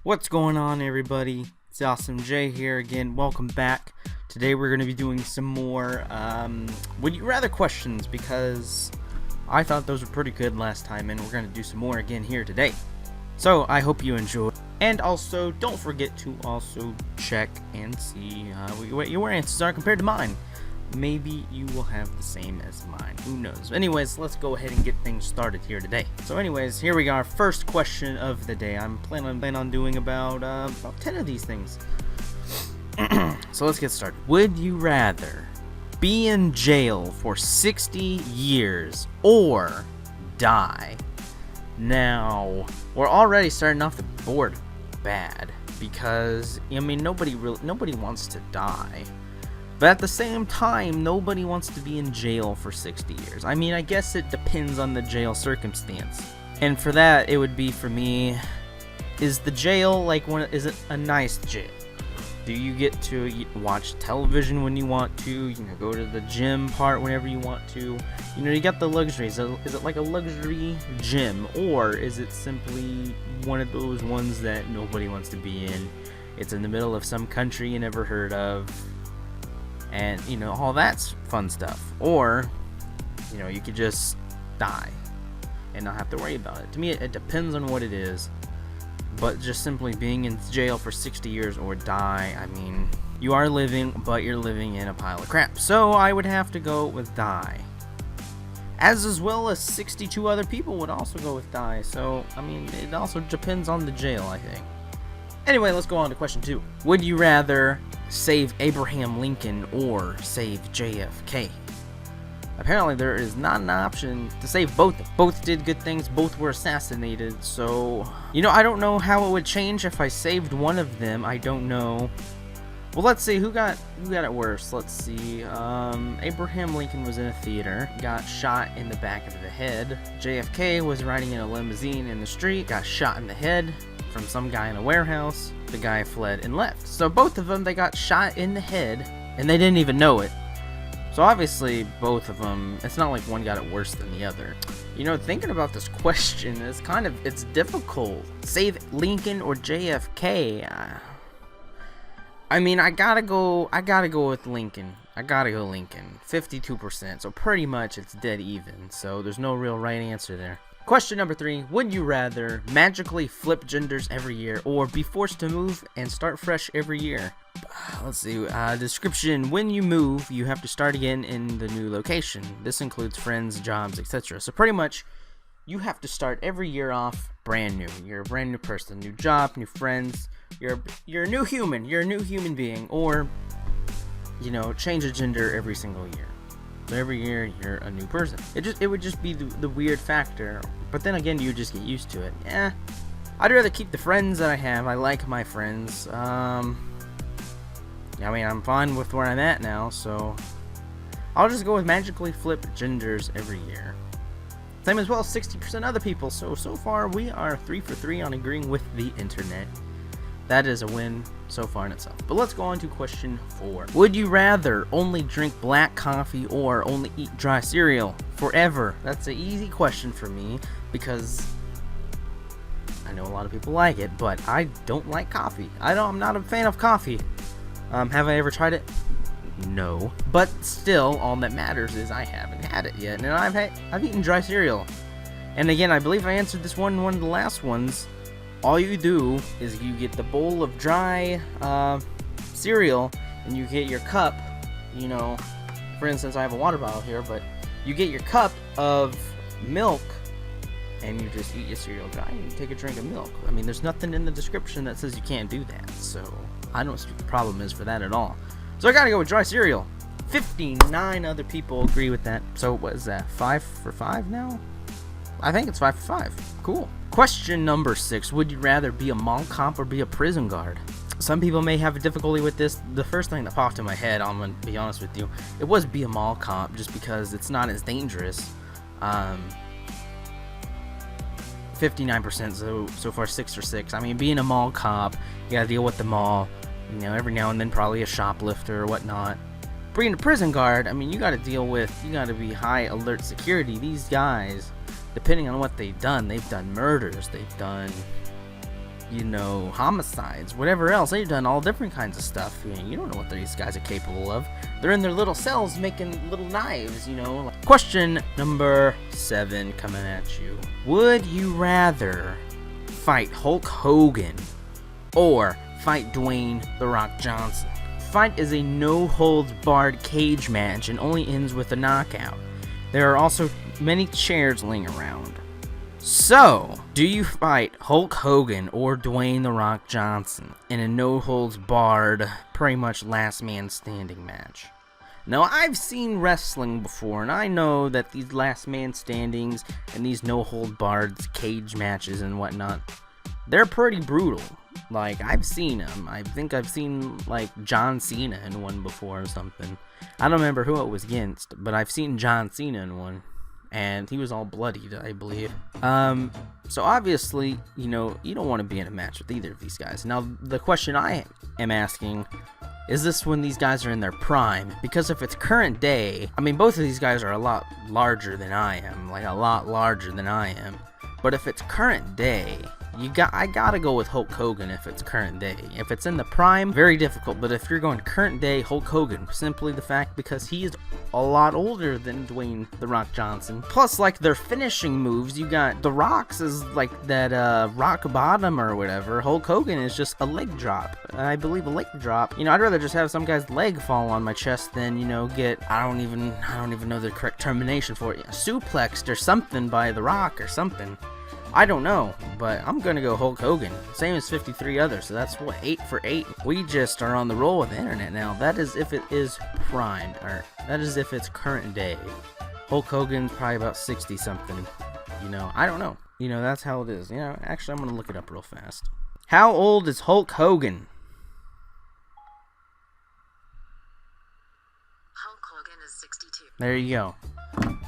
What's going on, everybody? It's Awesome J here again. Welcome back. Today we're going to be doing some more would you rather questions, because I thought those were pretty good last time, and we're going to do some more again here today. So I hope you enjoy, and also don't forget to also check and see what your answers are compared to mine. Maybe you will have the same as mine. Who knows? Anyways, let's go ahead and get things started here today. So anyways, here we go. First question of the day. I'm planning on doing about 10 of these things. So let's get started. Would you rather be in jail for 60 years or die? Now, we're already starting off the board bad because, I mean, nobody wants to die. But at the same time, nobody wants to be in jail for 60 years. I mean, I guess it depends on the jail circumstance. And for that, it would be, for me, is the jail is it a nice jail? Do you get to watch television when you want to? Go to the gym part whenever you want to? You got the luxuries. Is it like a luxury gym? Or is it simply one of those ones that nobody wants to be in? It's in the middle of some country you never heard of. And, all that's fun stuff. Or, you could just die and not have to worry about it. To me, it depends on what it is. But just simply being in jail for 60 years or die, I mean, you are living, but you're living in a pile of crap. So I would have to go with die. As well as 62 other people would also go with die. So, I mean, it also depends on the jail, I think. Anyway, let's go on to question 2. Would you rather save Abraham Lincoln or save JFK? Apparently there is not an option to save both. Both did good things, both were assassinated, so I don't know how it would change if I saved one of them. I don't know. Well, let's see who got it worse. Let's see. Abraham Lincoln was in a theater, got shot in the back of the head. JFK was riding in a limousine in the street, got shot in the head from some guy in a warehouse. The guy fled and left. So both of them, they got shot in the head, and they didn't even know it. So obviously, both of them, it's not like one got it worse than the other. Thinking about this question, it's difficult. Save Lincoln or JFK? I mean, I gotta go with Lincoln. I gotta go Lincoln. 52%, so pretty much it's dead even. So there's no real right answer there. Question number 3, would you rather magically flip genders every year or be forced to move and start fresh every year? Let's see, description: when you move, you have to start again in the new location. This includes friends, jobs, etc. So pretty much, you have to start every year off brand new. You're a brand new person, new job, new friends. You're a new human. You're a new human being, or change a gender every single year. So every year you're a new person. It would just be the weird factor. But then again, you just get used to it. I'd rather keep the friends that I have. I like my friends. I mean, I'm fine with where I'm at now, so I'll just go with magically flip genders every year. Same as well, 60% other people. So far we are 3 for 3 on agreeing with the internet. That is a win so far in itself. But let's go on to question 4. Would you rather only drink black coffee or only eat dry cereal forever? That's an easy question for me because I know a lot of people like it, but I don't like coffee. I'm not a fan of coffee. Have I ever tried it? No. But still, all that matters is I haven't had it yet, and I've eaten dry cereal. And again, I believe I answered this one in one of the last ones. All you do is you get the bowl of dry cereal, and you get your cup, for instance, I have a water bottle here, but you get your cup of milk, and you just eat your cereal dry, and you take a drink of milk. I mean, there's nothing in the description that says you can't do that, so I don't see what the problem is for that at all. So I gotta go with dry cereal. 59 other people agree with that. So what is that, 5 for 5 now? I think it's 5 for 5. Cool. Question number 6. Would you rather be a mall cop or be a prison guard? Some people may have a difficulty with this. The first thing that popped in my head, I'm going to be honest with you, it was be a mall cop, just because it's not as dangerous. 59%, so far 6 for 6. I mean, being a mall cop, you gotta deal with the mall, every now and then probably a shoplifter or whatnot. Being a prison guard, I mean, you gotta be high alert security. These guys, depending on what they've done murders, they've done you know, homicides, whatever else. They've done all different kinds of stuff. You don't know what these guys are capable of. They're in their little cells making little knives, you know. Question number 7 coming at you. Would you rather fight Hulk Hogan or fight Dwayne "The Rock" Johnson? Fight is a no-holds-barred cage match and only ends with a knockout. There are also many chairs laying around. So, do you fight Hulk Hogan or Dwayne "The Rock" Johnson in a no-holds-barred, pretty much last man standing match? Now, I've seen wrestling before, and I know that these last man standings and these no-holds-barred cage matches and whatnot, they're pretty brutal. Like, I've seen them. I think I've seen, like, John Cena in one before or something. I don't remember who it was against, but I've seen John Cena in one. And he was all bloodied, I believe. So obviously, you know, you don't want to be in a match with either of these guys. Now, the question I am asking, is this when these guys are in their prime? Because if it's current day, I mean, both of these guys are a lot larger than I am. Like, a lot larger than I am. But if it's current day, I gotta go with Hulk Hogan if it's current day. If it's in the prime, very difficult. But if you're going current day, Hulk Hogan, simply the fact because he is a lot older than Dwayne "The Rock" Johnson. Plus, like, their finishing moves, you got The Rock's is like that rock bottom or whatever. Hulk Hogan is just a leg drop. I believe a leg drop. You know, I'd rather just have some guy's leg fall on my chest than, you know, get I don't even know the correct termination for it. Suplexed or something by The Rock or something. I don't know, but I'm gonna go Hulk Hogan. Same as 53 others, so that's what, 8 for 8. We just are on the roll with the internet now. That is if it is primed, or that is if it's current day. Hulk Hogan's probably about 60 something. You know, I don't know. You know, that's how it is. You know, actually, I'm gonna look it up real fast. How old is Hulk Hogan? Hulk Hogan is 62. There you go.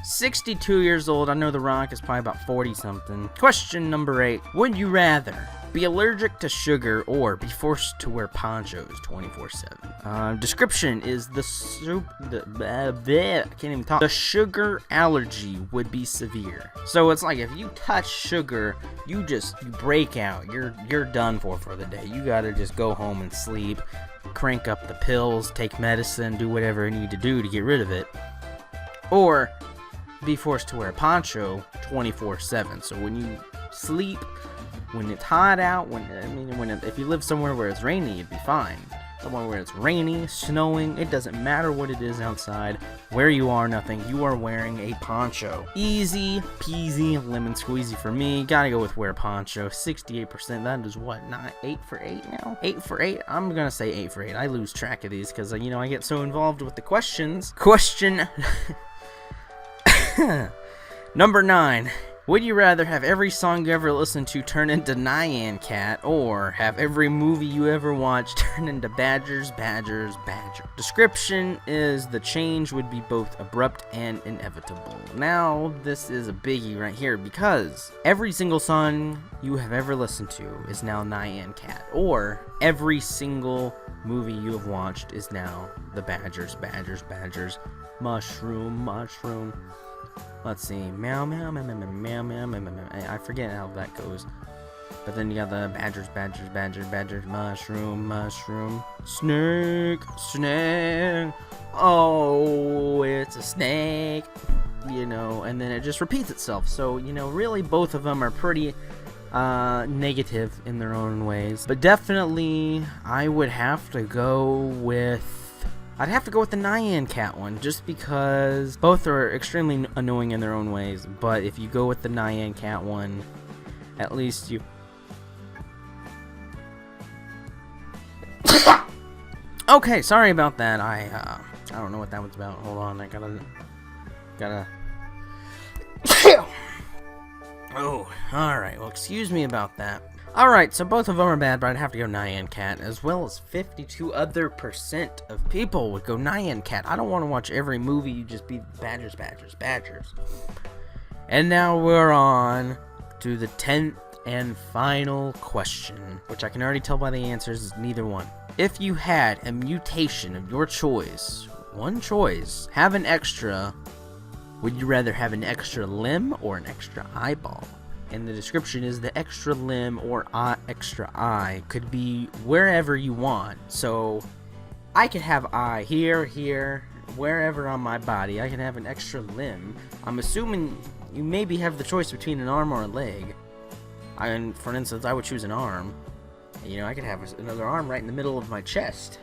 62 years old. I know The Rock is probably about 40 something. Question number 8. Would you rather be allergic to sugar or be forced to wear ponchos 24/7? Description is I can't even talk. The sugar allergy would be severe. So it's like if you touch sugar, you break out. You're done for the day. You gotta just go home and sleep, crank up the pills, take medicine, do whatever you need to do to get rid of it. Or be forced to wear a poncho 24/7. So when you sleep, when it's hot out, if you live somewhere where it's rainy, you'd be fine. Somewhere where it's rainy, snowing, it doesn't matter what it is outside. Where you are, nothing. You are wearing a poncho. Easy peasy, lemon squeezy for me. Gotta go with wear poncho. 68%. That is what? Not 8 for 8 now? 8 for 8? I'm gonna say 8 for 8. I lose track of these because, you know, I get so involved with the questions. Question number 9. Would you rather have every song you ever listened to turn into Nyan Cat, or have every movie you ever watched turn into Badgers? Description is the change would be both abrupt and inevitable. Now, this is a biggie right here because every single song you have ever listened to is now Nyan Cat, or every single movie you have watched is now the Badgers. Mushroom. Let's see. Meow, meow, meow, meow, meow, meow, meow, meow. I forget how that goes. But then you got the Badgers, mushroom, snake. Oh, it's a snake. You know, and then it just repeats itself. So, you know, really both of them are pretty negative in their own ways. But definitely, I would have to go with... I'd have to go with the Nyan Cat one, just because both are extremely annoying in their own ways. But if you go with the Nyan Cat one, at least you... Okay, sorry about that. I don't know what that was about. Hold on, I gotta... Oh, alright, well, excuse me about that. Alright, so both of them are bad, but I'd have to go Nyan Cat, as well as 52% of people would go Nyan Cat. I don't want to watch every movie, you just be Badgers. And now we're on to the 10th and final question, which I can already tell by the answers is neither one. If you had a mutation of your choice, one choice, have an extra, would you rather have an extra limb or an extra eyeball? and the description is the extra limb or extra eye could be wherever you want. So I could have eye here, wherever on my body. I can have an extra limb. I'm assuming you maybe have the choice between an arm or a leg. For instance, I would choose an arm. You know, I could have another arm right in the middle of my chest.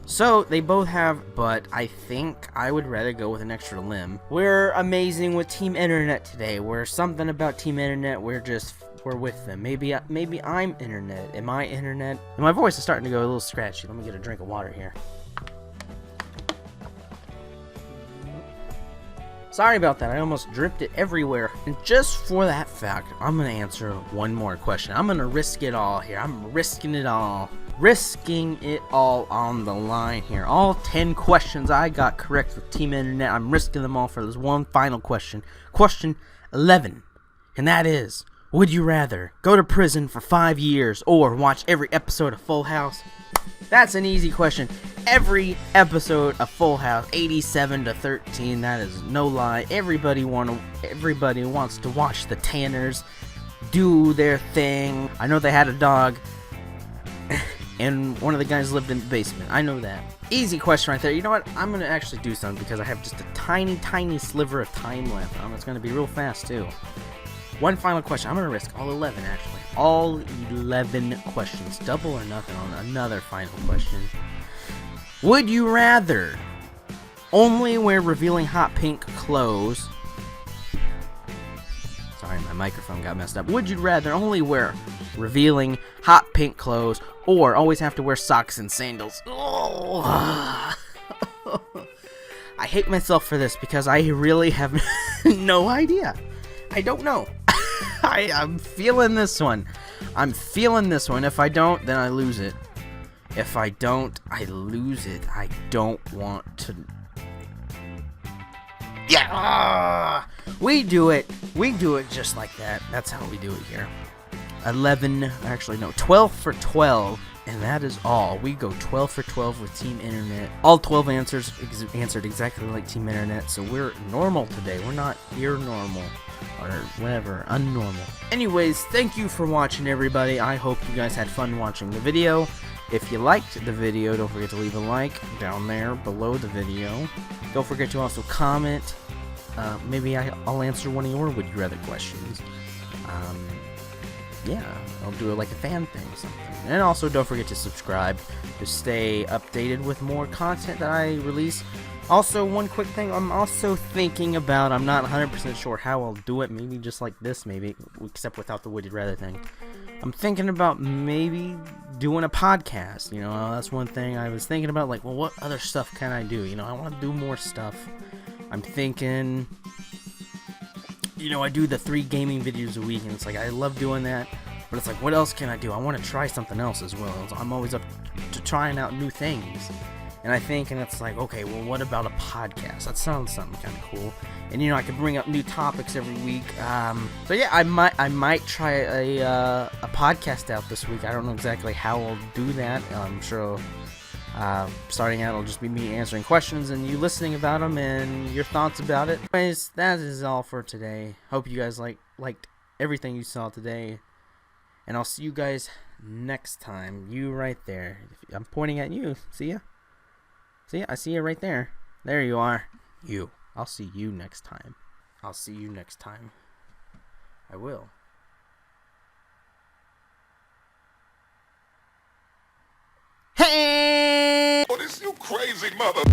So they both have, but I think I would rather go with an extra limb. We're amazing with Team Internet today. We're something about Team Internet. We're with them. Maybe I'm Internet. Am I Internet? And my voice is starting to go a little scratchy. Let me get a drink of water here. Sorry about that. I almost dripped it everywhere. And just for that fact, I'm going to answer one more question. I'm going to risk it all here. I'm risking it all. Risking it all on the line here. All 10 questions I got correct with Team Internet. I'm risking them all for this one final question. Question 11. And that is, would you rather go to prison for 5 years or watch every episode of Full House? That's an easy question. Every episode of Full House, 87-13, that is no lie. Everybody wants to watch the Tanners do their thing. I know they had a dog, and one of the guys lived in the basement. I know that. Easy question right there. You know what? I'm going to actually do something because I have just a tiny, tiny sliver of time left. It's going to be real fast, too. One final question. I'm going to risk all 11, actually. All 11 questions. Double or nothing on another final question. Would you rather only wear revealing hot pink clothes? Sorry, my microphone got messed up. Would you rather only wear revealing hot pink clothes or always have to wear socks and sandals? Oh. I hate myself for this because I really have no idea. I don't know. I'm feeling this one. If I don't, then I lose it. If I don't, I lose it. I don't want to. Yeah! We do it just like that. That's how we do it here. 12 for 12. And that is all. We go 12 for 12 with Team Internet. All 12 answers answered exactly like Team Internet. So we're normal today. We're not normal or whatever, unnormal. Anyways, thank you for watching, everybody. I hope you guys had fun watching the video. If you liked the video, don't forget to leave a like down there below the video. Don't forget to also comment. Maybe I'll answer one of your would you rather questions. Yeah, I'll do it like a fan thing or something. And also don't forget to subscribe to stay updated with more content that I release. Also, one quick thing, I'm also thinking about, I'm not 100% sure how I'll do it, maybe just like this, maybe, except without the would you rather thing. I'm thinking about maybe doing a podcast, you know, that's one thing I was thinking about, like, well, what other stuff can I do? You know, I want to do more stuff. I'm thinking, you know, I do the 3 gaming videos a week, and it's like, I love doing that, but it's like, what else can I do? I want to try something else as well. I'm always up to trying out new things. And I think, and it's like, okay, well, what about a podcast? That sounds something kind of cool. And, you know, I could bring up new topics every week. So, yeah, I might try a podcast out this week. I don't know exactly how I'll do that. I'm sure starting out, it'll just be me answering questions and you listening about them and your thoughts about it. Anyways, that is all for today. Hope you guys liked everything you saw today. And I'll see you guys next time. You right there. I'm pointing at you. See ya? See, I see you right there. There you are. You. I'll see you next time. I will. Hey! Oh, this you crazy mother.